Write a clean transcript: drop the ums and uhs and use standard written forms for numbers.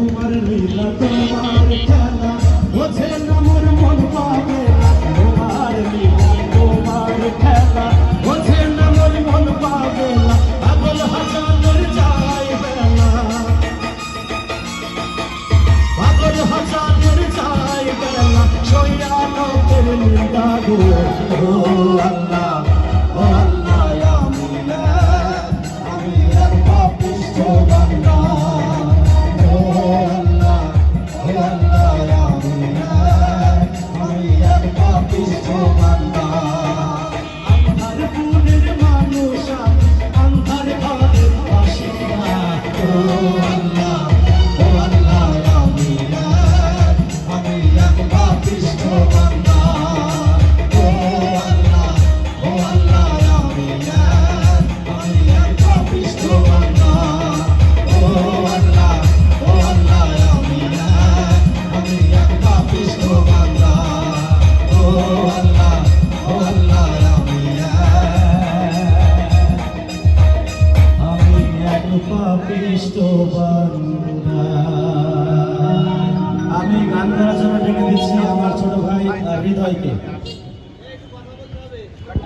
তোমার লীলা তোমার খেলা বোঝে না মোর মন পাবে না তোমার লীলা তোমার খেলা বোঝে না মোর মন পাবে না পাগল হাজারের যায় বেলা পাগল হাজারের যায় বেলা সইয়া লোকের নিন্দা গো ও আল্লাহ ও আল্লাহ আমি এক পাপিষ্ঠ বান্দা ও আল্লাহ আমি এক পাপিষ্ঠ বান্দা আন্ধার পুরের মানুষ আন্ধার ঘরের বাসিন্দা ও আল্লাহ আমি এক পাপিষ্ঠ বান্দা ও আল্লাহ আমি এক পাপিষ্ঠ বান্দা ও আল্লাহ আমি এক পাপিষ্ঠ বান্দা ও আল্লাহ আমি এক পাপিষ্ঠ বান্দা। আমি গান করার জন্য ডেকে দিচ্ছি আমার ছোট ভাই হৃদয়কে।